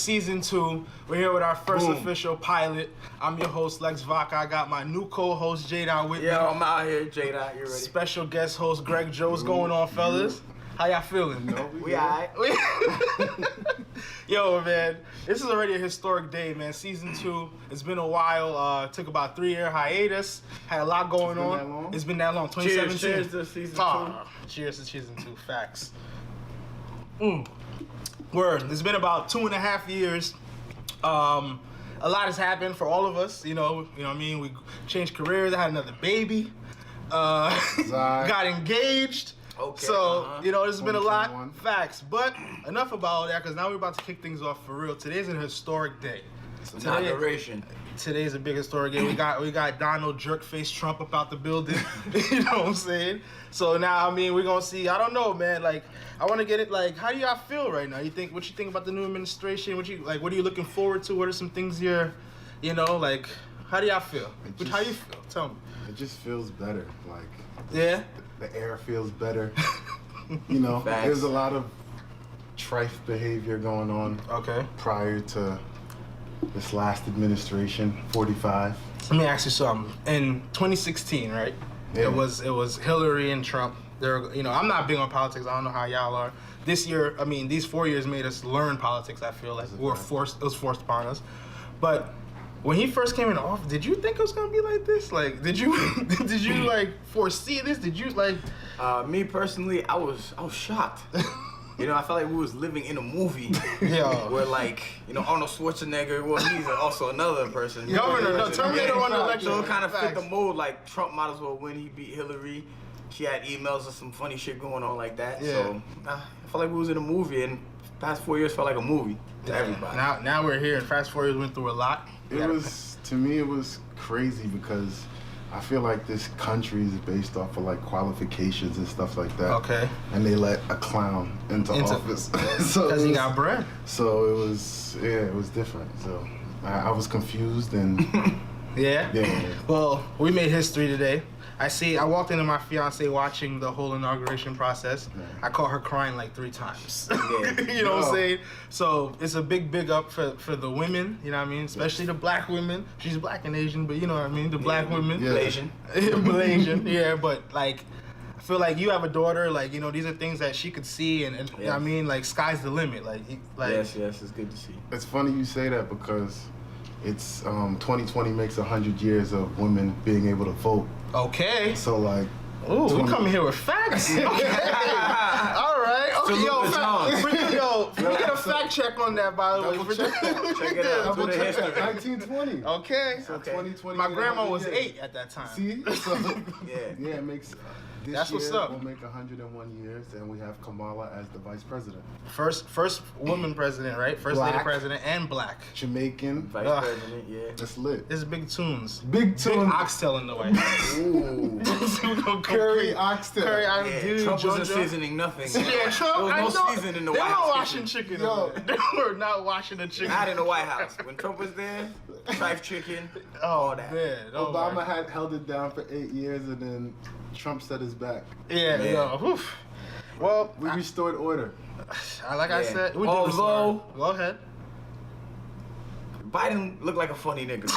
season 2. We're here with our first official pilot. I'm your host, LexxVaca. I got my new co-host, J.Dot with me. Yo, I'm out here, J.Dot. You ready? Special guest host, Gregjo. What's going on, fellas? How y'all feeling? We alright. Yo, man, this is already a historic day, man. Season 2. It's been a while. Took about 3-year hiatus. Had a lot going on. It's been that long. 2017. Cheers to season 2. Cheers to season 2. Facts. Word. It's been about 2.5 years. A lot has happened for all of us. You know what I mean? We changed careers. I had another baby. Got engaged. Okay. So, there's been a lot. Facts. But enough about all that, because now we're about to kick things off for real. Today's a historic day. Inauguration. Today's a big historic day. We got Donald Jerkface Trump up out the building. You know what I'm saying? So now, we're gonna see. I don't know, man. Like, I want to get it. Like, how do y'all feel right now? What you think about the new administration? What are you looking forward to? What are some things how do y'all feel? How you feel? Tell me. It just feels better. Like, yeah. The air feels better. There's a lot of trife behavior going on. Okay. Prior to this last administration, 45. Let me ask you something. In 2016, right? Yeah. It was Hillary and Trump. I'm not big on politics. I don't know how y'all are. This year, these 4 years made us learn politics. I feel like it was forced upon us. But when he first came in office, did you think it was gonna be like this? Like, did you foresee this? Did you Me personally, I was shocked. I felt like we was living in a movie. Yeah. Where Arnold Schwarzenegger, well, he's also another person. Terminator won the election. So it kind of fit the mold. Like, Trump might as well win. He beat Hillary. She had emails or some funny shit going on like that. Yeah. So I felt like we was in a movie, and the past 4 years felt like a movie to everybody. Now we're here, and fast forward went through a lot. To me, it was crazy because I feel like this country is based off of like qualifications and stuff like that. Okay. And they let a clown into office. Because he got bread. So it was different. So I was confused and Yeah? Yeah. Well, we made history today. I walked into my fiance watching the whole inauguration process. Yeah. I caught her crying like 3 times. Yeah. You know what I'm saying? So it's a big up for the women, you know what I mean? Especially the black women. She's black and Asian, but you know what I mean? The black women. Yeah. Malaysian. Malaysian, yeah, but I feel like you have a daughter, these are things that she could see and yes. You know what I mean? Sky's the limit. Yes, it's good to see. It's funny you say that because it's 2020 makes 100 years of women being able to vote. Okay. So we coming here with facts. Okay. All right. Okay, can we get a fact check on that, by the way? Check it out. Double check that. 1920. Okay. So 2020. My grandma was 8 at that time. See? So, yeah, it makes. That's what's up. We'll make 101 years, and we have Kamala as the vice president. First woman president, right? First black, lady president, and black. Jamaican. Vice president, yeah. That's lit. This is big tunes. Big oxtail in the way. Ooh. Curry oxtail. Trump wasn't seasoning nothing. Yeah, Trump. There was no seasoning in the White House. They were washing chicken. They were not washing the chicken. Not in the White House. When Trump was there, tripe chicken, all that. Man, Obama had held it down for 8 years, and then Trump set his back. Yeah, well, we restored order. I said, we although, go ahead. Biden looked like a funny nigga.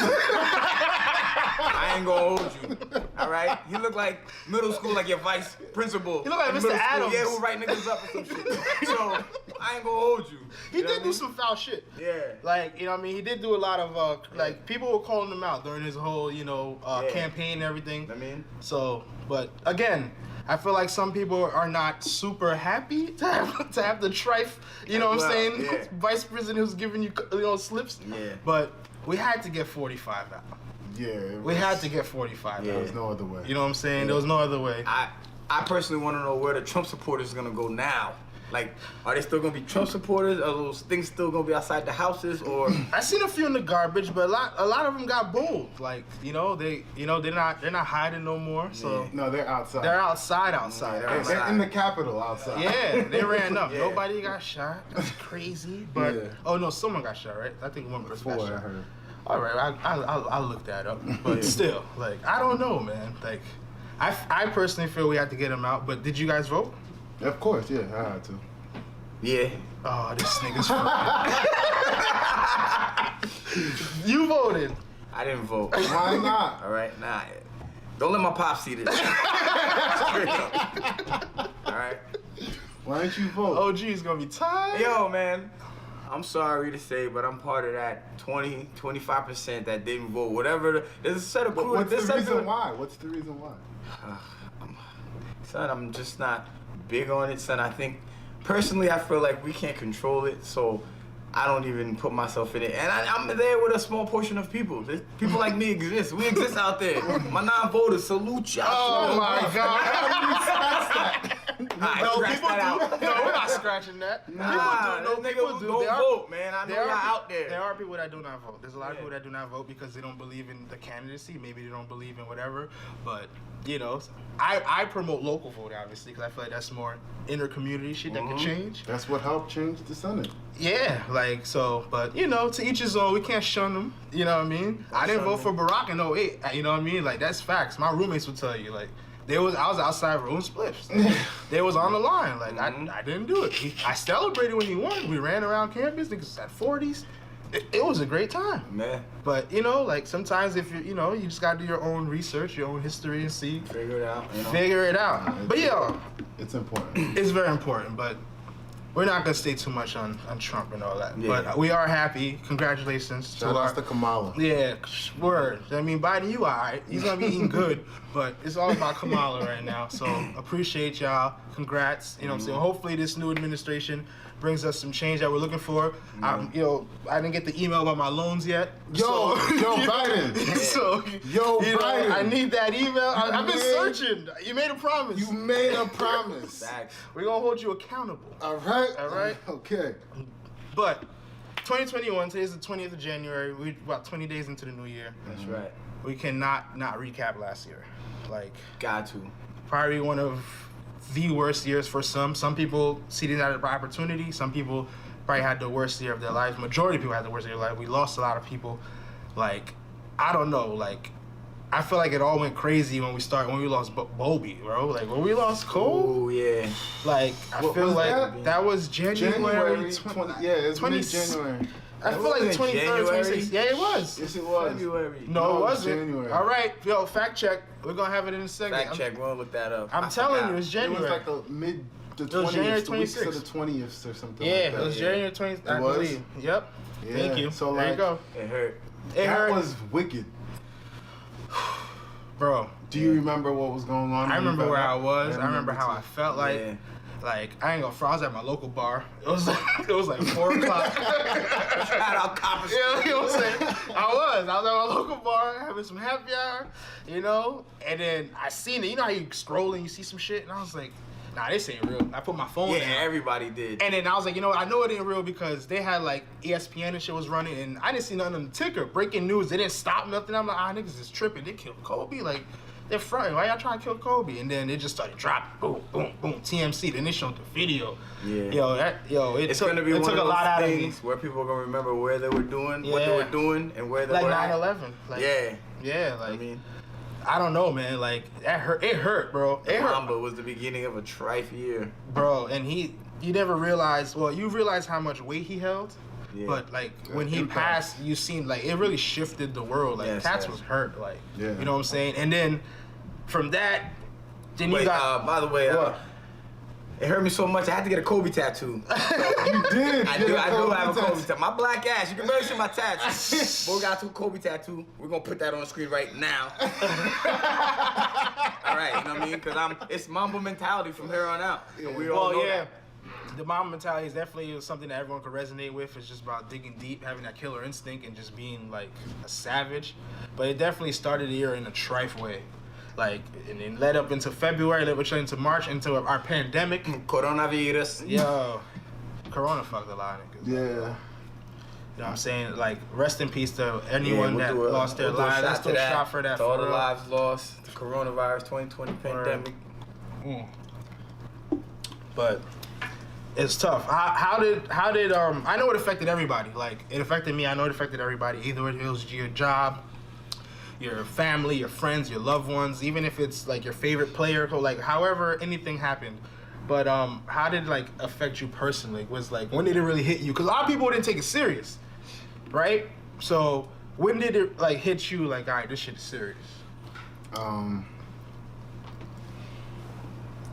I ain't gonna hold you. All right, you look like middle school, like your vice principal. You look like Mr. Adams. Yeah, who write niggas up or some shit. So I ain't gonna hold you. He did do some foul shit. Yeah. He did do a lot of people were calling him out during his whole campaign and everything. So, but again, I feel like some people are not super happy to have the trife, you know what I'm saying? Yeah. Vice president who's giving you slips. Yeah. But we had to get 45 out. Yeah. We had to get 45 out. There was no other way. You know what I'm saying? Yeah. There was no other way. I personally want to know where the Trump supporters are going to go now. Are they still gonna be Trump supporters? Are those things still gonna be outside the houses? Or I seen a few in the garbage, but a lot of them got bold. They're not hiding no more. So no, they're outside. They're outside. They're in the Capitol outside. Yeah, they ran up. Yeah. Nobody got shot. That's crazy. But oh no, someone got shot, right? I think one person got shot. I heard. All right, I'll look that up. But still, I don't know, man. I personally feel we had to get him out. But did you guys vote? Of course, yeah, I had to. Yeah. Oh, this nigga's fucking. You voted. I didn't vote. Why not? All right, nah. Don't let my pop see this. Straight up. All right. Why didn't you vote? OG is gonna be tired. Yo, man. I'm sorry to say, but I'm part of that 25% that didn't vote. Whatever. There's a set of crew. What's the reason why? What's the reason why? Son, I'm just not big on it, son. I think, personally, I feel like we can't control it, so I don't even put myself in it. And I'm there with a small portion of people. People like me exist. We exist out there. My non-voters, salute y'all. Oh my God. No, people do. No, we're not scratching that. Nah, people do. Don't vote, man. I know y'all out there. There are people that do not vote. There's a lot of people that do not vote because they don't believe in the candidacy. Maybe they don't believe in whatever. But, you know, I promote local vote, obviously, because I feel like that's more inter-community shit that can change. That's what helped change the Senate. Yeah, like, so, but, you know, to each his own. We can't shun them, you know what I mean? I didn't vote for Barack in 08, you know what I mean? Like, that's facts. My roommates would tell you, like, I was outside rolling spliffs. They was on the line. Like, I didn't do it. I celebrated when he won. We ran around campus, niggas at 40s. It was a great time. Man. But, you know, like, sometimes if you know, you just gotta do your own research, your own history, and see. Figure it out. You know? Figure it out. But, yeah. It's important. It's very important, but we're not gonna stay too much on Trump and all that. Yeah. But we are happy. Congratulations. Shout out to Kamala. Yeah, word. I mean, Biden, you alright. He's gonna be eating good, but it's all about Kamala right now. So appreciate y'all. Congrats. You know what I'm saying? Hopefully this new administration brings us some change that we're looking for. I didn't get the email about my loans yet. Yo, Biden. So, Biden. I need that email. I've been searching. You made a promise. You made a promise. Facts. We're gonna hold you accountable. All right. All right. Okay. But 2021, today's the 20th of January. We're about 20 days into the new year. That's right. We cannot not recap last year. Like, Got to. probably one of the worst years for some. Some people see it as an opportunity. Some people probably had the worst year of their lives. Majority of people had the worst year of their life. We lost a lot of people. Like, I don't know. Like, I feel like it all went crazy when we lost Bobby, bro. Like, when we lost Cole. Oh, yeah. Like, I feel like that was January 20. Yeah, it's 20 January. I feel like 23rd, 26th. Yeah, it was. Yes, it was. February. No, it wasn't. January. All right, yo, fact check. We're gonna have it in a second. Fact check. We'll look that up. I'm telling forgot. you, it's It January. was like the 20th, January the weeks 26th. of the 20th or something Yeah, like that. it was January 20th, I was? believe. Yep. Yeah. Thank you. So, there you like, go. It hurt. It That hurt. was wicked. Bro, Do you remember what was going on? I remember where I was. I remember how too. I felt like. Yeah. Like, I ain't gonna front, I was at my local bar. It was like 4 o'clock. Shout out Copper Street. You know what I'm saying? I was at my local bar having some happy hour, you know? And then I seen it. You know how you scroll and you see some shit? And I was like, nah, this ain't real. I put my phone Yeah, down. everybody did. And then I was like, you know what? I know it ain't real because they had like ESPN and shit was running and I didn't see nothing on the ticker. Breaking news. They didn't stop nothing. I'm like, niggas is tripping. They killed Kobe. Like, they're fronting. Why y'all trying to kill Kobe? And then it just started dropping. Boom, boom, boom. TMC. Then they showed the video. Yeah. It took gonna be it one took of a those lot out of me. things where people are gonna remember where they were doing, what they Yeah. were doing, and where they Like were 9/11. Like, Yeah. Yeah, like, I mean, I don't know, man. Like, that hurt. It hurt, bro. It hurt. Mamba was the beginning of a trife year. Bro, and you never realized, well, you realized how much weight he held. Yeah. But like when he Impact. passed, you seen like it really shifted the world. Like Yes, Cats yes. was hurt. Like Yeah. you know what I'm saying. And then from that, then you Wait, got by the way, what? it hurt me so much I had to get a Kobe tattoo. You did. I do have a Kobe tattoo. My black ass, you can barely see my tats. Boy got a Kobe tattoo. We're gonna put that on the screen right now. All right, you know what I mean? Because it's Mamba mentality from here on out. And we all know that. The mom mentality is definitely something that everyone can resonate with. It's just about digging deep, having that killer instinct, and just being like a savage. But it definitely started the year in a trife way. Like, and it led up into February, led into March, into our pandemic. Coronavirus. Yo, Corona fucked a lot of niggas. Yeah. You know what I'm saying? Like, rest in peace to anyone that lost their lives. Let's do a shot for that. To all the for real. lives lost, the coronavirus 2020 pandemic. But it's tough. How did I know it affected everybody. Like, it affected me. I know it affected everybody. Either it was your job, your family, your friends, your loved ones, even if it's like your favorite player, like however anything happened. But how did it like affect you personally? Was like, when did it really hit you? Because a lot of people didn't take it serious, right? So when did it like hit you? Like, all right, this shit is serious.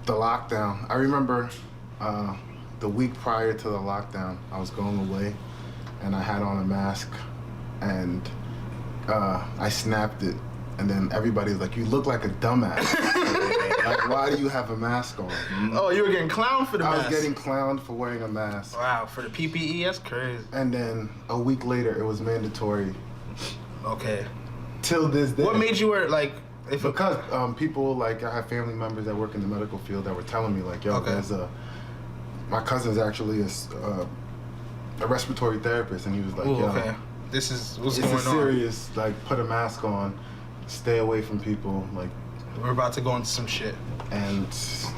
The lockdown. I remember the week prior to the lockdown, I was going away, and I had on a mask, and I snapped it, and then everybody was like, "You look like a dumbass." Like, why do you have a mask on? Oh, you were getting clowned for the mask. I was getting clowned for wearing a mask. Wow, for the PPE, that's crazy. And then a week later, it was mandatory. Okay. Till this day. What made you wear like? Because people like I have family members that work in the medical field that were telling me like, yo, there's my cousin's actually a respiratory therapist, and he was like, ooh, yo, okay. This is what's this going is on. serious. Like, put a mask on, stay away from people. Like, we're about to go into some shit. And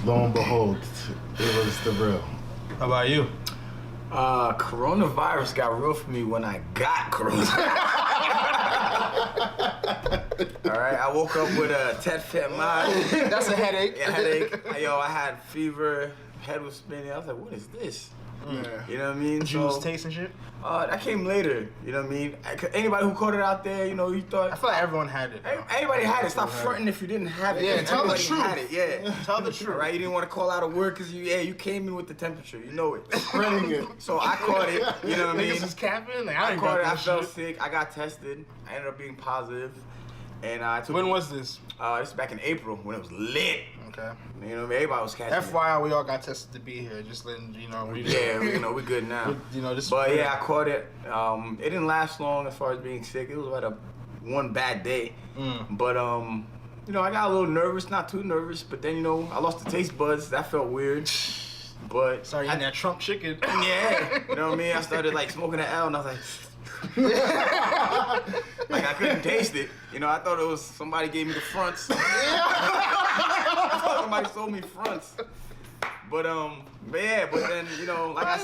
lo and behold, it was the real. How about you? Coronavirus got real for me when I got coronavirus. All right, I woke up with a tête mal. That's a headache. Yeah, headache. Yo, I had fever, head was spinning. I was like, what is this? Yeah. You know what I mean? Juice, taste and shit? That came later. You know what I mean? Anybody who caught it out there, you know, you thought. I feel like everyone had it. Anybody had it. Stop fronting if you didn't have it. Yeah, tell the Everybody truth. had it. Yeah. Tell the truth. Right? You didn't want to call out of work because you came in with the temperature. You know it. Spreading it. So I caught it. You know what I mean? Niggas was capping. Like, I I caught it. I got felt shit. sick. I got tested. I ended up being positive. And I took. When was this? This was back in April when it was lit. Okay. You know what I mean? Everybody was catching it. FYI, we all got tested to be here. Just letting you know. We're good now. You know, this. But yeah, I caught it. It didn't last long as far as being sick. It was about one bad day. But you know, I got a little nervous, not too nervous. But then, you know, I lost the taste buds. That felt weird. But Sorry, eating that Trump chicken. yeah, you know what I mean. I started like smoking an L, and I was like. Like I couldn't taste it. You know, I thought it was somebody gave me the fronts. I thought somebody sold me fronts. But then, you know, like I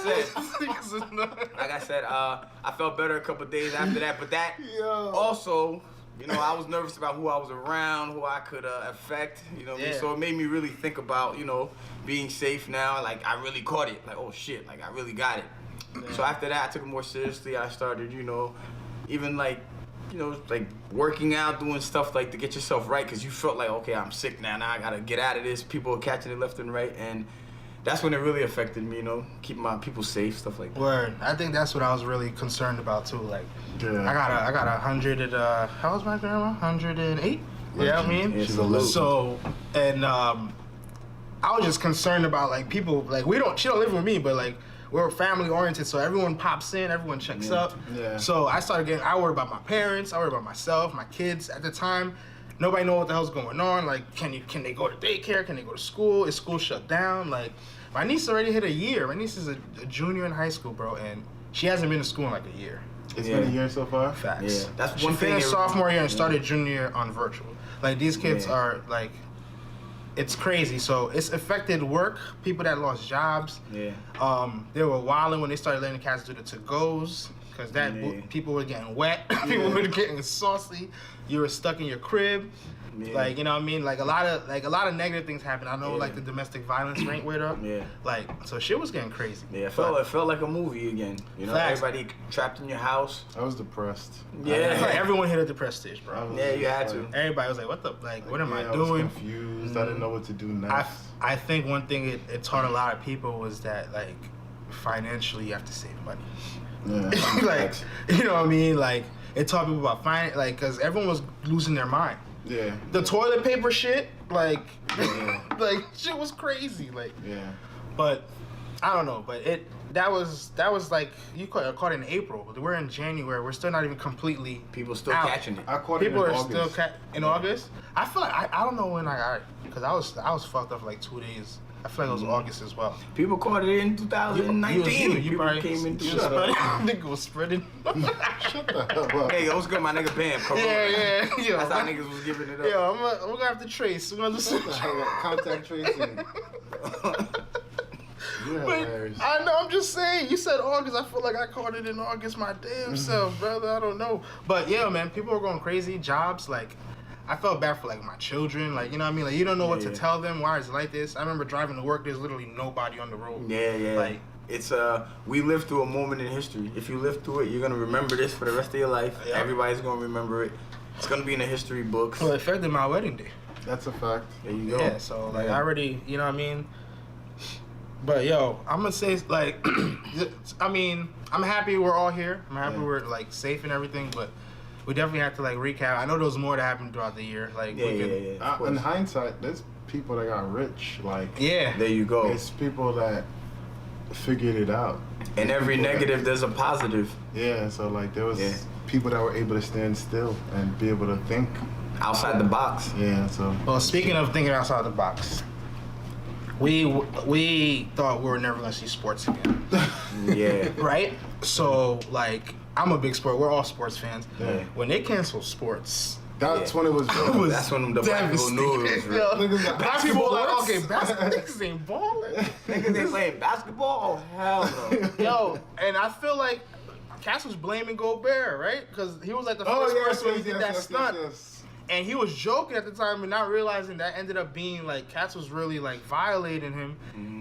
said, I felt better a couple days after that. But that also, you know, I was nervous about who I was around, who I could affect. You know what I mean? So it made me really think about, you know, being safe now. Like I really caught it. Like, oh shit, like I really got it. So after that, I took it more seriously. I started, you know, even like, you know, like working out, doing stuff like to get yourself right, because you felt like, okay, I'm sick now. Now I gotta get out of this. People are catching it left and right, and that's when it really affected me. You know, keeping my people safe, stuff like that. Word. I think that's what I was really concerned about too. Like, Yeah. I got 100 at how was my grandma? 108. Yeah, I mean, She's a little. so and I was just concerned about like people like she don't live with me, but like. We're family oriented, so everyone pops in, everyone checks up. Yeah. So I worried about my parents, I worried about myself, my kids. At the time, nobody knew what the hell's going on. Like, can they go to daycare? Can they go to school? Is school shut down? Like, my niece already hit a year. My niece is a junior in high school, bro, and she hasn't been to school in like a year. It's been a year so far. Facts. Yeah, that's She one thing. finished sophomore year and started junior on virtual. Like, these kids Yeah. are like. It's crazy. So it's affected work, people that lost jobs. Yeah. They were wilding when they started letting the cats do the to-goes, because people were getting wet, people were getting saucy. You were stuck in your crib. Yeah. Like, you know what I mean? Like a lot of negative things happened. I know like the domestic violence rate went up. Yeah. Like, so shit was getting crazy. Yeah, it felt like a movie again. You know, Facts. everybody trapped in your house. I was depressed. Like, Yeah. everyone hit a depressed stage, bro. Yeah, you had to. Everybody was like, what am I was doing? confused. I didn't know what to do next. I think one thing it taught a lot of people was that like financially you have to save money. Yeah. Like, you know what I mean? Like, it taught people about finance, like, because everyone was losing their mind. Yeah. The toilet paper shit, like, Yeah. like shit was crazy. Like, Yeah. but I don't know. But that was like you caught it in April. We're in January. We're still not even completely. People still out. catching it. I caught People it in are August. still in August. I feel like I don't know when I got it because I was fucked up for like 2 days. I feel like it was August as well. People caught it in 2019. You People probably came in. Shut up. Nigga was spreading. Shut the hell up. Hey, what's good, my nigga Bam? Corona. Yeah. Yo, That's how niggas was giving it up. Yo, I'm gonna have to trace. We're gonna do some. What the hell? Contact tracing. You're But hilarious. I know. I'm just saying. You said August. I feel like I caught it in August. My damn self, brother. I don't know. But yeah, man. People are going crazy. Jobs, like. I felt bad for like my children, like, you know what I mean? Like, you don't know what to tell them. Why is it like this? I remember driving to work. There's literally nobody on the road. Yeah. Like, it's we lived through a moment in history. If you live through it, you're gonna remember this for the rest of your life. Yeah. Everybody's gonna remember it. It's gonna be in the history books. Well, it affected my wedding day. That's a fact. There you go. Yeah, so like Yeah. I already, you know what I mean? But yo, I'm gonna say like, I mean, I'm happy we're all here. I'm happy we're like safe and everything, but we definitely have to like recap. I know there was more that happened throughout the year. Like, Yeah, yeah. In hindsight, there's people that got rich. Like, yeah. There you go. there's people that figured it out. In every People that- negative, there's a positive. Yeah, so like there was Yeah. people that were able to stand still and be able to think. Outside the box. Yeah, so Well, speaking of thinking outside the box, we thought we were never gonna see sports again, Yeah. right? So like, I'm a big sport. We're all sports fans. Yeah. When they canceled sports, that's Yeah. when it was. That's when the black people knew it was real. Yo, Niggas got black people were like, sports? okay, basketball niggas ain't balling. Niggas ain't playing basketball? Oh, hell no. Yo, and I feel like Cass was blaming Gobert, right? Because he was like the first person when he did that stunt. And he was joking at the time and not realizing that ended up being like Cass was really like violating him,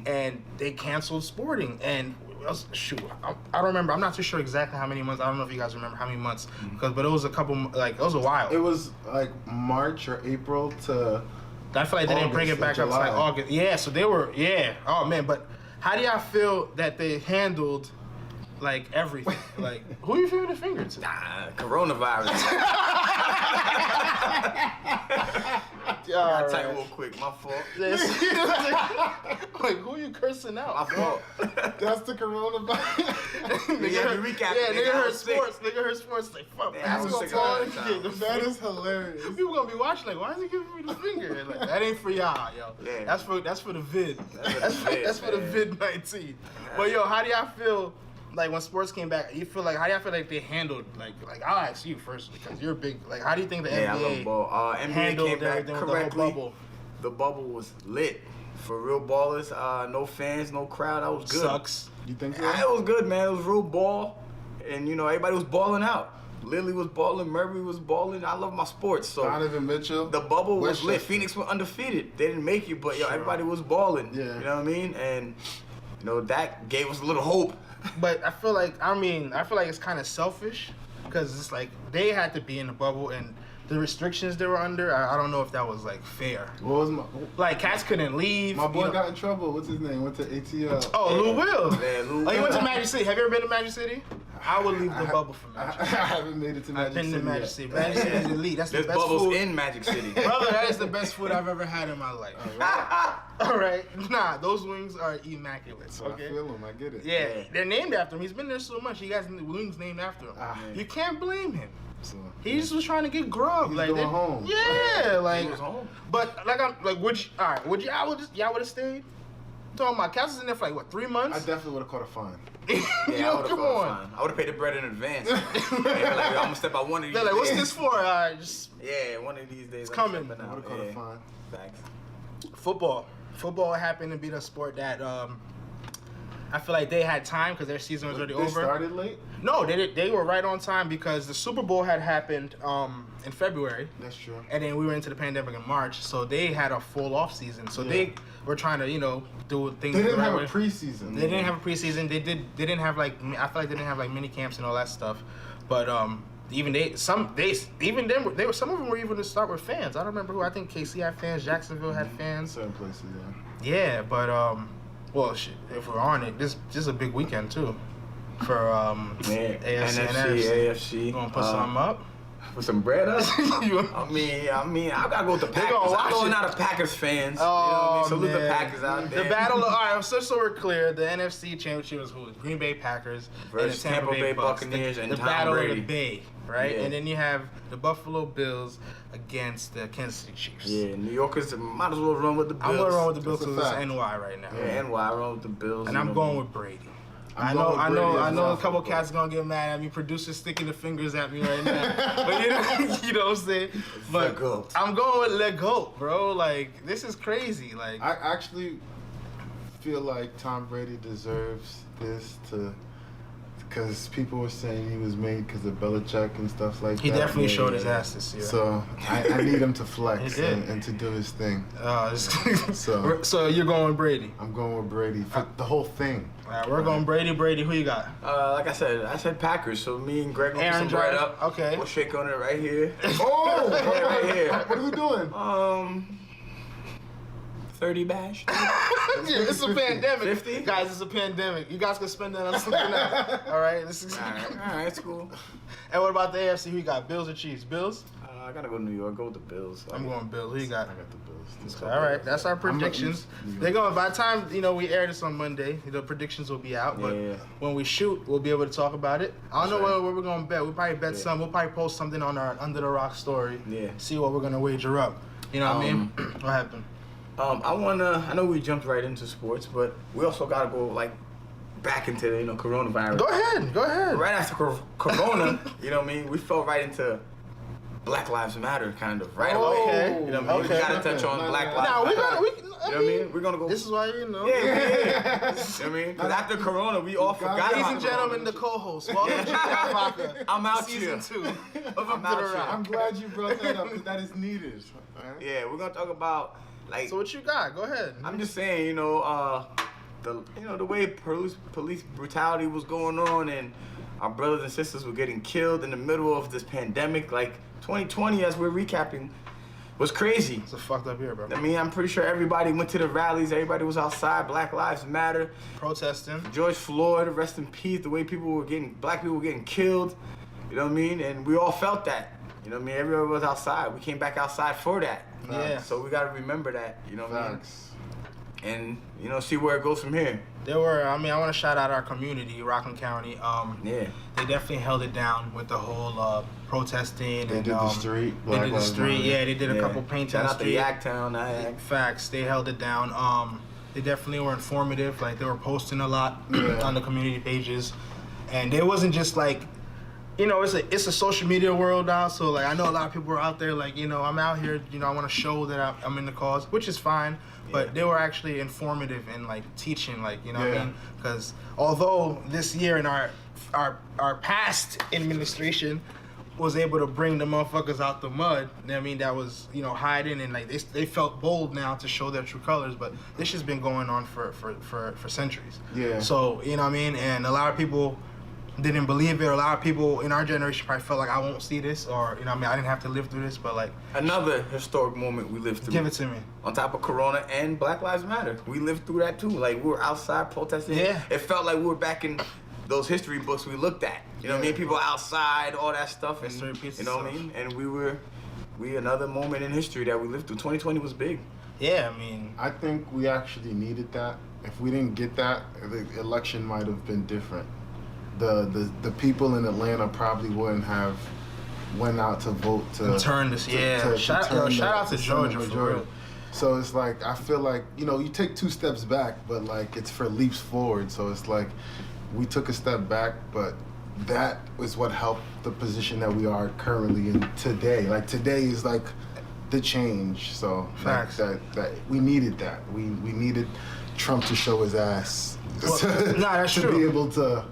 and they canceled sporting. And shoot, I don't remember. I'm not too sure exactly how many months. I don't know if you guys remember how many months, but it was a couple. Like it was a while. It was like March or April to. I feel like they didn't bring it August back or up to like July. August. Yeah, so they were. Yeah. Oh man, but how do y'all feel that they handled like everything? Like who you feeling the finger to? Coronavirus. I type real quick. My fault. Like who you cursing My out? fault. That's the coronavirus. Yeah, we recap. Yeah, nigga I heard was sick. sports. Nigga heard sports. Like fuck, Yeah, I was basketball. sick all the time. That is hilarious. People gonna be watching like, why is he giving me the finger? Like that ain't for y'all, yo. Yeah. That's for the vid. That's For the man. vid 19. But yo, how do y'all feel? Like when sports came back, how do y'all feel like they handled like I'll ask you first because you're big. Like how do you think the Yeah, I love NBA ball. NBA handled came back everything with the correctly. whole bubble? The bubble was lit. For real ballers, no fans, no crowd. That was good. Sucks. You think so? Yeah, it was good, man. It was real ball, and you know everybody was balling out. Lily was balling, Murray was balling. I love my sports, so Donovan Mitchell. the bubble was lit. Westchester. Phoenix were undefeated. They didn't make it, but yo, everybody was balling. Yeah. You know what I mean? And you know that gave us a little hope. But I feel like it's kind of selfish because it's like they had to be in the bubble and the restrictions they were under. I don't know if that was like fair. What was Like cats couldn't leave. my boy you know. got in trouble? What's his name? Went to ATL. Oh, Lou Will. Yeah, Lou Oh, you went to Will. Magic City. Have you ever been to Magic City? I would leave the I- bubble for I Magic City. haven't made it to I've Magic been City. to Magic yet. City. Magic City is elite. That's the There's best bubbles food. in Magic City. Brother, that is the best food I've ever had in my life. All right. Nah, those wings are immaculate. So I Okay. feel him. I get it. Yeah, they're named after him. He's been there so much. He got wings named after him. Ah. You can't blame him. So, He just was trying to get grub. He's like going they- home. Yeah, like. He was home. But like I'm like, would you? All right, would you? Y'all would have stayed. Talking about Cass was in there for like what 3 I months? definitely would have caught a fine. Yeah, Yo, I would have come called on. fine. I would have paid the bread in advance. They were like, I'm gonna step out one of these They're like, what's days. this for? Just Yeah, one of these days. It's I'm coming. stepping I out. would have caught Yeah. a fine. Facts. football. Football happened to be the sport that I feel like they had time because their season was already They over. started late. No, they were right on time because the Super Bowl had happened in February. That's true. And then we were into the pandemic in March, so they had a full off season. So Yeah. they were trying to, do things. They the didn't right have way. a preseason. They didn't have a preseason. They didn't have like. I feel like they didn't have like mini camps and all that stuff. But some of them were even to start with fans. I don't remember who. I think KC had fans. Jacksonville had fans. Certain places, yeah. Yeah, but well, shit, if we're on it, this is a big weekend too. For Yeah, AFC and NFC, NFC. AFC. You gonna put something up? With some bread up? You- I mean, I gotta go with the Packers. gonna watch I'm going it. out of Packers fans. Oh, Salute the man. Packers out there. The battle. All right, so we're clear. The NFC Championship was who? Green Bay Packers Versus and the Tampa Bay Bucks. Buccaneers and the Tom battle Brady. of the Bay, right? Yeah. And then you have the Buffalo Bills against the Kansas City Chiefs. Yeah, New Yorkers might as well run with the Bills. I'm going to run with the Bills That's a because it's fact. NY right now. Yeah, NY run with the Bills. And I'm going with Brady. I I'm going with Brady know as a well. couple cats gonna get mad at me. Producers sticking the fingers at me right now. But you know what I'm saying? But Let go. I'm going with let go, bro. Like this is crazy. Like I actually feel like Tom Brady deserves this because people were saying he was made because of Belichick and stuff like He that. definitely showed his ass this year. So I need him to flex He did. and to do his thing. So you're going with Brady. I'm going with Brady for the whole thing. All right, we're going Brady. Brady, who you got? Like I said Packers. So me and Greg will put some bread up. Okay. We'll shake on it right here. Oh, Yeah, right here. What are we doing? 30 bash. Yeah, it's a pandemic. 50? Guys, it's a pandemic. You guys can spend that on something else. All right? All right, it's cool. And what about the AFC? Who you got? Bills or Chiefs? Bills? I gotta go to New York. Go with the Bills. I'm going Bills. Who you got? I got the Bills. All right, that's our predictions. They're going. By the time we air this on Monday, the predictions will be out. But when we shoot, we'll be able to talk about it. I don't know where we're going to bet. We'll probably bet some. We'll probably post something on our Under the Rock story. Yeah. See what we're gonna wager up. You know what I mean? What happened? I know we jumped right into sports, but we also gotta go back into coronavirus. Go ahead. Right after Corona, you know what I mean? We fell right into Black Lives Matter, kind of, right away. Okay. You know what I mean? Okay. We gotta touch on Black Lives Now Matter. you know what I mean? We're gonna go. This is why Yeah. You know what I mean? Because after Corona, we all forgot Ladies about and gentlemen, the co-host. Welcome to JdotVaca. I'm out Season here. 2 of I'm Under out the here. Rock. I'm glad you brought that up because that is needed. Yeah, we're gonna talk about So what you got? Go ahead. I'm just saying, the way police brutality was going on, and our brothers and sisters were getting killed in the middle of this pandemic. 2020, as we're recapping, was crazy. It's a fucked up year, bro. I mean, I'm pretty sure everybody went to the rallies. Everybody was outside. Black Lives Matter. Protesting. George Floyd, rest in peace. The way black people were getting killed. You know what I mean? And we all felt that. You know what I mean? Everybody was outside. We came back outside for that. Yeah. So we gotta remember that. You know what I mean? Facts. And see where it goes from here. I want to shout out our community, Rockland County. They definitely held it down with the whole protesting. They did the street. They did the street. Yeah, they did a couple painting Shout the out to street. Yaktown. Facts. They held it down. They definitely were informative. They were posting a lot on the community pages, and it wasn't just it's a social media world now. So I know a lot of people are out there I'm out here. I want to show that I'm in the cause, which is fine. But they were actually informative and teaching, you know what I mean? Because although this year in our past administration was able to bring the motherfuckers out the mud, I mean, that was hiding, and they felt bold now to show their true colors. But this has been going on for centuries. Yeah. So you know what I mean, and a lot of people didn't believe it. A lot of people in our generation probably felt like I won't see this, or I didn't have to live through this. But Another historic moment we lived through. give it to me. On top of Corona and Black Lives Matter, we lived through that too. We were outside protesting. Yeah. It felt like we were back in those history books we looked at. You know what I mean? People outside, all that stuff, and History pieces you know what I mean? And we another moment in history that we lived through. 2020 was big. Yeah, I mean, I think we actually needed that. If we didn't get that, the election might have been different. The people in Atlanta probably wouldn't have went out to vote to turn this. Shout out to Georgia for real. So it's I feel like you take 2 steps back, but it's for leaps forward. So it's we took a step back, but that is what helped the position that we are currently in today. Today is the change. So Facts. that we needed that. We needed Trump to show his ass. That's to true. be able to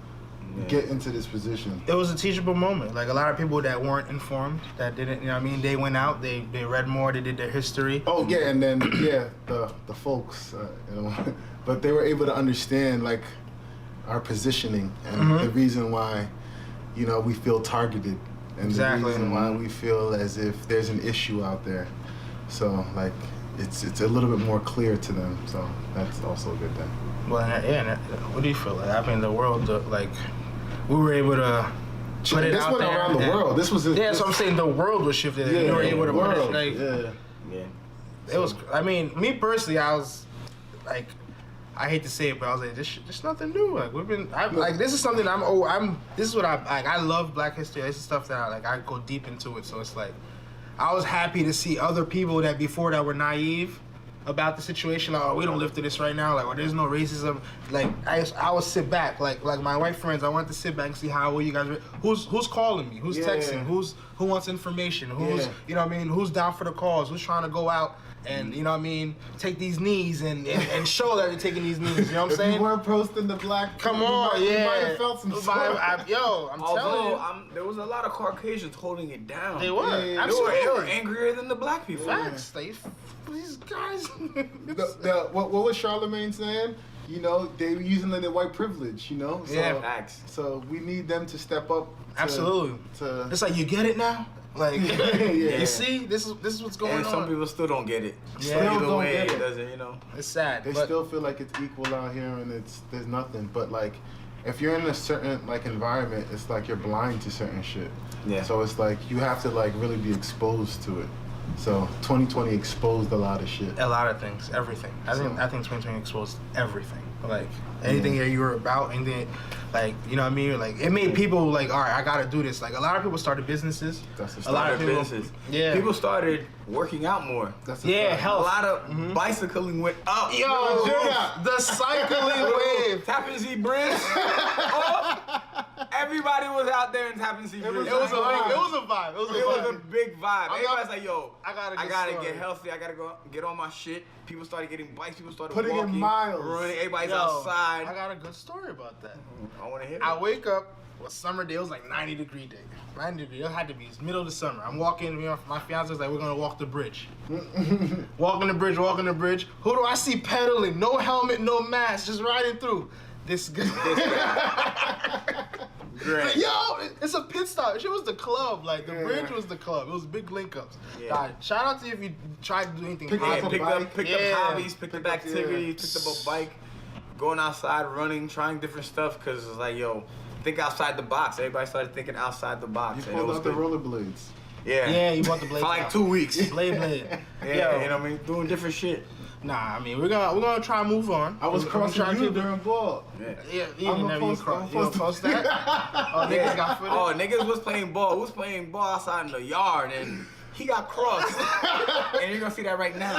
get into this position. It was a teachable moment. A lot of people that weren't informed, that didn't, they went out, they read more, they did their history. Oh yeah, and then the folks, but they were able to understand our positioning and the reason why, we feel targeted, and the reason why we feel as if there's an issue out there. So it's a little bit more clear to them. So that's also a good thing. Well, what do you feel like? I mean, the world, we were able to put it this out went there. around the world. This was so I'm saying the world was shifted. Yeah, You were able to world. put it. It was. I mean, me personally, I was I hate to say it, but I was this nothing new. We've been. This is something This is what I love Black history. This is stuff that I go deep into it. So it's I was happy to see other people that before that were naive about the situation. We don't live through this right now. There's no racism. I would sit back. Like my white friends, I wanted to sit back and see how you guys. Who's calling me? Who's texting? Who wants information? Who's you know what I mean? Who's down for the cause? Who's trying to go out and you know what I mean, take these knees and show that they're taking these knees. You know what I'm saying? If you weren't posting the black, Come on, you yeah. might have felt some sort. I'm telling you. There was a lot of Caucasians holding it down. They were. Yeah, Absolutely. They were angrier than the black people. Facts. These guys. What was Charlemagne saying? You know, they were using their white privilege, you know? So, Yeah. Facts. So we need them to step up. Absolutely. It's like, you get it now? Like, you see? This is what's going on. And some people still don't get it. Yeah. So either Don't way, get it it. doesn't, you know. It's sad. They but still feel like it's equal out here and there's nothing. But like, if you're in a certain like environment, it's like you're blind to certain shit. Yeah. So it's like you have to like really be exposed to it. So 2020 exposed a lot of shit. a lot of things, everything. I think 2020 exposed everything. Like anything that you were about, anything, like, you know what I mean? Like, it made people like, all right, I gotta do this. Like, a lot of people started businesses. That's a lot of people, businesses. Yeah. People started working out more. That's a Yeah, fact. A health. lot of bicycling went up. Yo, Jada. the cycling wave. Tappan Zee Bridge. Oh, everybody was out there in Tappan Zee Bridge. It was a vibe. It was a vibe. It was a big vibe. I'm Everybody's not- like, yo, I got a good I gotta story. get healthy. I gotta go get on my shit. People started getting bikes. People started Putting in walking, miles. running. Everybody's Yo, outside. I got a good story about that. I want to hear it. I wake up, well, summer day, it was like 90-degree day. 90 degrees, it had to be. It's middle of the summer. I'm walking, you know, my fiance was like, we're gonna walk the bridge. walking the bridge. Who do I see pedaling? No helmet, no mask, just riding through. This guy. Great. Yo, it's a pit stop. It was the club. Like, the bridge was the club. It was big link ups. Yeah. God, shout out to you if you tried to do anything Pick positive. up a Picked bike. up, picked Yeah. up hobbies, picked up activities, picked up a bike, going outside, running, trying different stuff. Cause it's like, yo, think outside the box. Everybody started thinking outside the box. You and it pulled was out the good. rollerblades. Yeah. You bought the blade. For like 2 weeks. Blade. Yeah, Yo. you know what I mean? Doing different shit. Nah, I mean, we're gonna try and move on. I was We're crossing trying to you keep the- during ball. Yeah. Yeah, you I'm ain't a never post- you cross. I'm You don't supposed post to- that? Oh, niggas got footage? Oh, niggas was playing ball. We was playing ball outside in the yard and he got crossed. And you're gonna see that right now.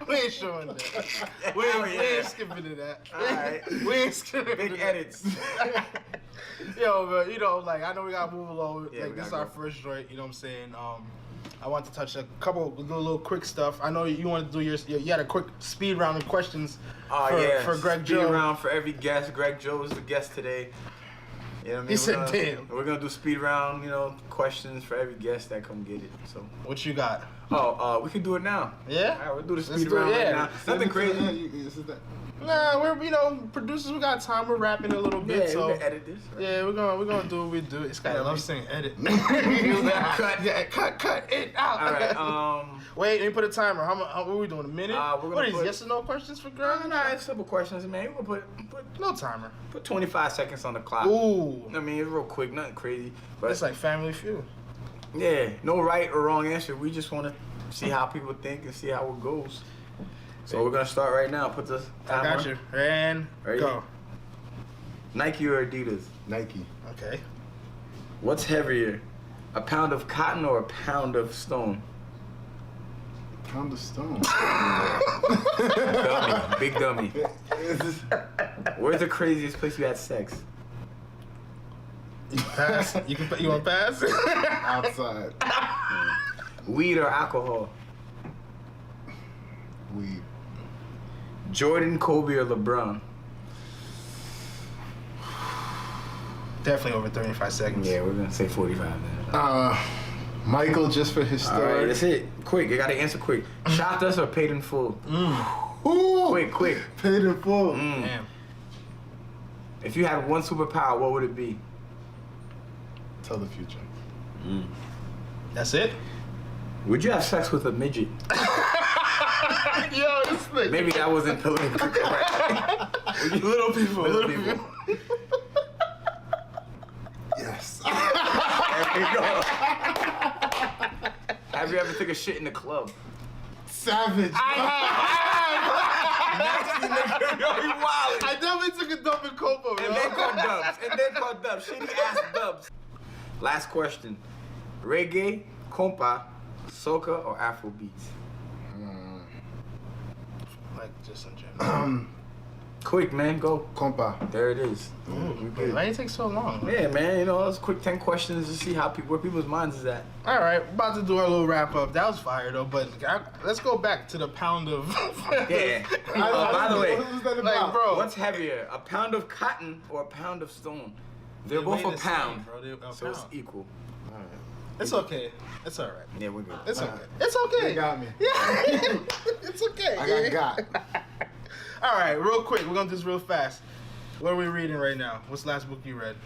We ain't showing that. We Hell ain't skipping to that. Alright. We ain't skipping Big to that. edits. Yo, but you know, like, I know we gotta move along. Yeah, Like, we this is gotta our go. first joint, you know what I'm saying? I want to touch a couple, do a little quick stuff. I know you want to do you had a quick speed round of questions for Greg Speed Joe. round for every guest. Greg Joe is the guest today. You know what I mean? He said, gonna, damn. We're gonna do speed round, you know, questions for every guest that come get it. So, What you got? we can do it now. Yeah? All right, we'll do the Let's speed do it, round yeah. right now. Nothing crazy. Nah, we're, you know, producers, we got time. We're rapping a little bit, Yeah, so. we can edit this. Right? Yeah, we're gonna do what we do. This guy Yeah, loves saying edit. Cut. Yeah, cut it out. All right. Wait, let me put a timer. What are we doing? A minute? We're gonna What is put- yes or no questions for Greg? No, it's simple questions, man. We'll put No timer. 25 seconds on the clock. Ooh, I mean, it's real quick, nothing crazy. But it's like Family Feud. yeah, no right or wrong answer. We just want to see how people think and see how it goes. So we're gonna start right now. Put the I timer. got you. And Ready? go. Nike or Adidas? Nike. Okay. What's heavier, a pound of cotton or a pound of stone? Pound of stone. Dummy, big dummy. Where's the craziest place you had sex? Pass. You want to pass? Outside. Weed or alcohol? Weed. Jordan, Kobe, or LeBron? Definitely over 35 seconds. Yeah, we're gonna say 45 then. Michael, just for his All story. right, that's it. Quick, you gotta answer quick. Shopped us or paid in full? Ooh, Quick. paid in full. Damn. If you had one superpower, what would it be? Tell the future. That's it? Would you have sex with a midget? Yo, this thing. Maybe that wasn't politically correct. Little people. Little people. Yes. There we go. Have you ever took a shit in the club? Savage. Nasty nigga, yo, he wildin'. I definitely took a dump in Copo, And then called dubs. Shitty ass dubs. Last question. Reggae, compa, soca, or Afrobeats? Like, just in general. Quick, man, go. Compa. There it is. Ooh, why did it take so long? Yeah, man, you know, those quick 10 questions to see where people's minds is at. All right, about to do our little wrap up. That was fire though, but let's go back to the pound of. Yeah. By the way, what was that like, about? bro, what's heavier, a pound of cotton or a pound of stone? They're they both weigh a the same, pound, bro. They're a so it's pound. equal. It's okay. It's all right. Yeah, we're good. It's All okay. right. It's okay. They got me. Yeah. It's okay. I got. All right, real quick. We're gonna do this real fast. What are we reading right now? What's the last book you read?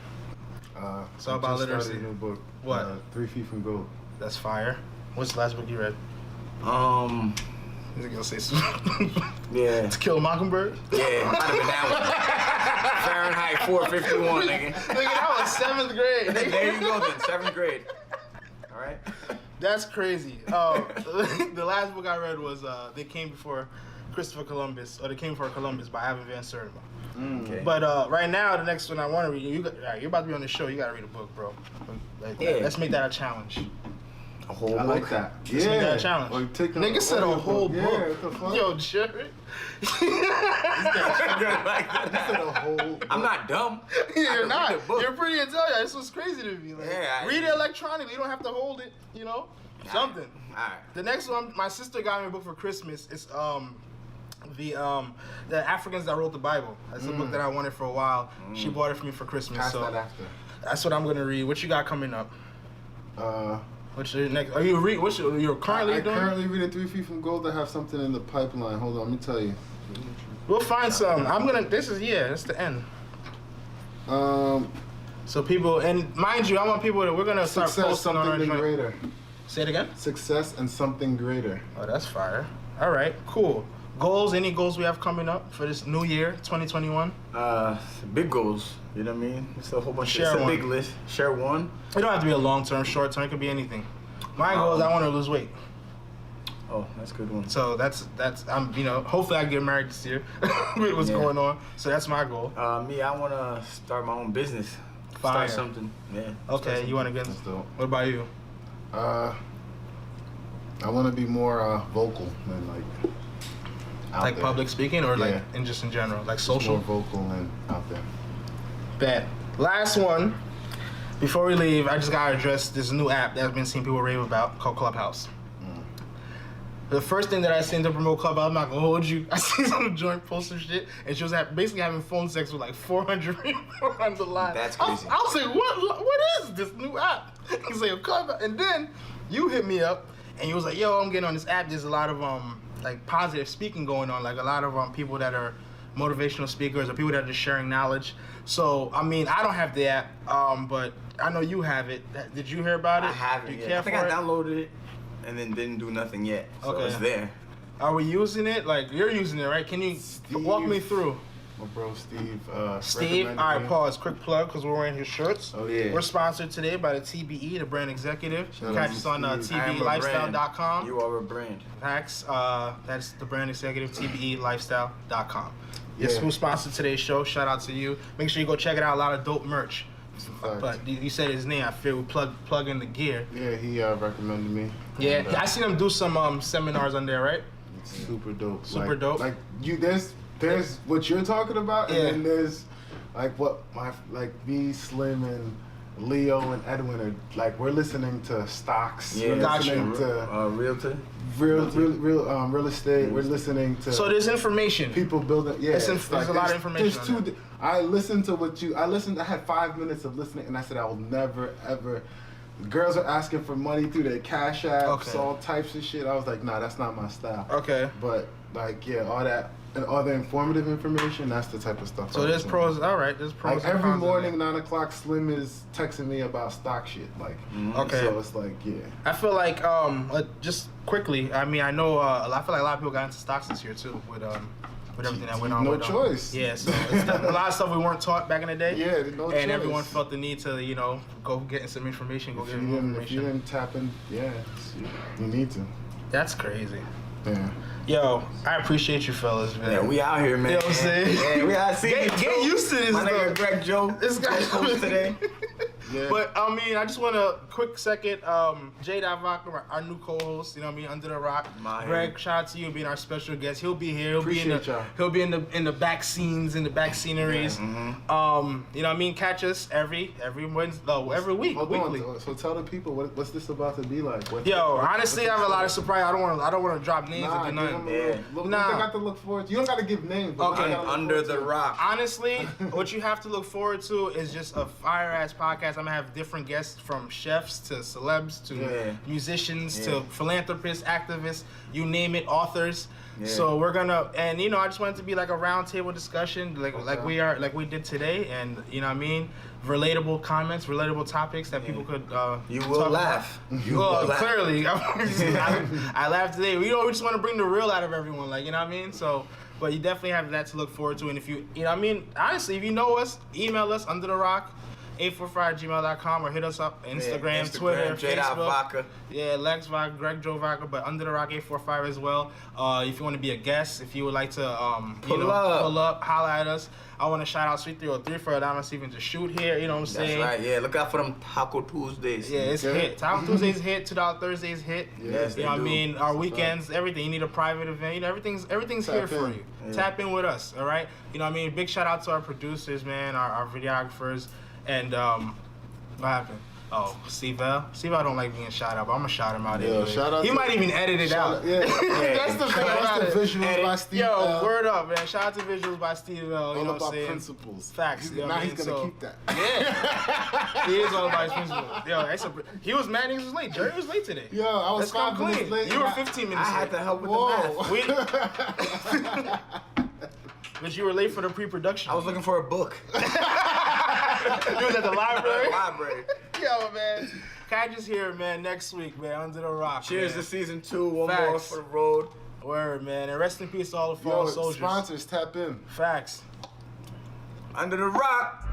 It's all about literacy. A new book. What? 3 Feet from Gold. That's fire. What's the last book you read? Is it gonna say Yeah. To Kill a Mockingbird? Yeah, might have been that one. Fahrenheit 451, nigga. Nigga, that was 7th grade. Nigga. There you go then, 7th grade. All right. That's crazy. The last book I read was They Came Before Christopher Columbus, or They Came Before Columbus by Ivan Van Sertima. Okay. But right now, the next one I want to read, you're about to be on the show, you gotta read a book, bro. Like, Yeah. Let's make that a challenge. A whole I book. like that. Let's make that a challenge. Or take a Nigga said a audio whole book. book. Yeah, what the fuck? Yo, Jared. a whole book. I'm not dumb. I You're can not. read a book. You're pretty intelligent. This was crazy to me. Like, Yeah, read it electronically. You don't have to hold it. You know, something. All right. The next one, my sister got me a book for Christmas. It's the Africans that wrote the Bible. That's a book that I wanted for a while. She bought it for me for Christmas. Pass So that after. that's what I'm gonna read. What you got coming up? Uh, What's your next? Are you read? What's you're currently I doing? currently reading 3 Feet from Gold. I have something in the pipeline. Hold on, let me tell you. We'll find some. I'm gonna. This is It's the end. So people, and mind you, I want people that we're gonna start Success, posting on our something joint. greater. Say it again. Success and something greater. Oh, that's fire. All right, cool. Goals? Any goals we have coming up for this new year, 2021? Big goals. You know what I mean? It's a whole bunch. Share It's a one. big list. Share one. It don't have to be a long term, short term. It could be anything. My goal is I want to lose weight. Oh, that's a good one. So that's I'm hopefully I get married this year with what's Yeah. going on. So that's my goal. Me, I want to start my own business. Fire. Start something. Yeah. Okay, you want to get? That's dope. What about you? I want to be more vocal than like out Like there. public speaking or like Yeah. in general, like Just social? more vocal and out there. Bet. Last one. Before we leave, I just gotta address this new app that I've been seeing people rave about called Clubhouse. The first thing that I seen to promote Clubhouse, I'm not gonna hold you. I seen some joint post some shit, and she was basically having phone sex with like 400 people on the line. That's I was crazy. like, what is this new app? He's like, Clubhouse. And then you hit me up, and you was like, yo, I'm getting on this app. There's a lot of like positive speaking going on, like a lot of people that are motivational speakers or people that are just sharing knowledge. So I mean, I don't have the app, but I know you have it. Did you hear about it? I haven't You yet. care I think for I it? downloaded it and then didn't do nothing yet. So Okay. it's there. Are we using it? Like, you're using it, right? Can you walk me through? My bro Steve. Steve, recommended all right, me. pause. Quick plug, because we're wearing his shirts. Oh yeah. We're sponsored today by the TBE, the brand executive. Shout out Catch to us on Steve. I am a brand. TBElifestyle.com. You are a brand. Facts. That's the brand executive, TBElifestyle.com. This is Yeah. who sponsored today's show. Shout out to you. Make sure you go check it out. A lot of dope merch. Fact. But you said his name. I feel we plug in the gear. Yeah, he recommended me. Yeah, And, I seen him do some seminars on there, right? it's super dope. Super like, dope. Like there's what you're talking about, Yeah. and then there's like what me, Slim, and Leo and Edwin are like. We're listening to stocks. Yeah. We're Gotcha. listening to Realtor. real estate. We're listening to So there's information. people building. Yeah, There's it's a lot of information There's on two. I listened to what you. I had 5 minutes of listening, and I said I will never ever. Girls are asking for money through their Cash Apps, Okay. all types of shit. I was like, nah, that's not my style. Okay. But like, yeah, all that and all the informative information, that's the type of stuff. So I there's listen pros. to. All right, there's pros. Like and every cons in morning, there. 9:00, Slim is texting me about stock shit. Like, Okay. So it's like, yeah. I feel like just quickly. I mean, I know. I feel like a lot of people got into stocks this year too with everything that went on. No with, choice. Yeah, so it's a lot of stuff we weren't taught back in the day. Yeah, there's no and choice. everyone felt the need to go get some information, go If get you, more didn't, if you information. didn't tap in, yeah, you need to. That's crazy. Yeah. Yo, I appreciate you fellas, man. Yeah, we out here, man. You know what I'm saying? Yeah, we out. See Get used to this, My though. nigga Greg Joe. This guy's host today. Yeah. But I mean, I just want a quick second. JdotVaca, our new co-host, you know what I mean, Under the Rock. Greg, shout out to you being our special guest. He'll be here. He'll be in the back scenes, in the back sceneries. Yeah. You know what I mean? Catch us every Wednesday, every week, weekly. So tell the people what's this about to be like? Honestly, I have a lot of surprise. I don't want to drop names or do nothing. They got to look forward to. You don't got to give names. Okay, Under the Rock. Honestly, what you have to look forward to is just a fire ass podcast. I'm gonna have different guests from chefs to celebs to musicians to philanthropists, activists, you name it, authors. Yeah. So we're gonna, and I just want it to be like a round table discussion, like we did today, and you know what I mean, relatable comments, relatable topics that people could. You will laugh. Clearly, I laughed today. We just want to bring the real out of everyone, like you know what I mean. So, but you definitely have that to look forward to, and if you know what I mean, honestly, if you know us, email us undertherock845@gmail.com or hit us up Instagram, Twitter, JdotVaca. Yeah, LexxVaca, GregjoVaca, but Under the Rock 845 as well. If you want to be a guest, if you would like to pull up, holla at us. I want to shout out Sweet 303 for allowing us even to shoot here. You know what I'm saying? That's right. Yeah, look out for them Taco Tuesdays. Yeah, it's hit. Taco Tuesdays hit. $2 Thursdays hit. Yes, you know what I mean? Our weekends, everything. You need a private event. You know, everything's here for you. Yeah. Tap in with us. All right. You know what I mean? Big shout out to our producers, man. Our videographers. And what happened? Oh, Steve L don't like being shout out, but I'm gonna shout him out anyway. He might even edit it out. Yeah. That's the thing about it. Visuals by Steve L. Word up, man. Shout out to visuals by Steve L. You know what I'm saying? Principles. Facts. Now he's gonna keep that. Yeah. He is all about his principles. He was mad. He was late. Jerry was late today. Yo, I was 5 minutes late. You were 15 minutes late. I had to help with the math. But you were late for the pre-production. I was looking for a book. You was at the library? Library. Yo, man. Catch us here, man, next week, man, Under the Rock. Cheers to season 2. One Facts. more for the road. Word, man. And rest in peace to all the fallen soldiers. Sponsors, tap in. Facts. Under the Rock.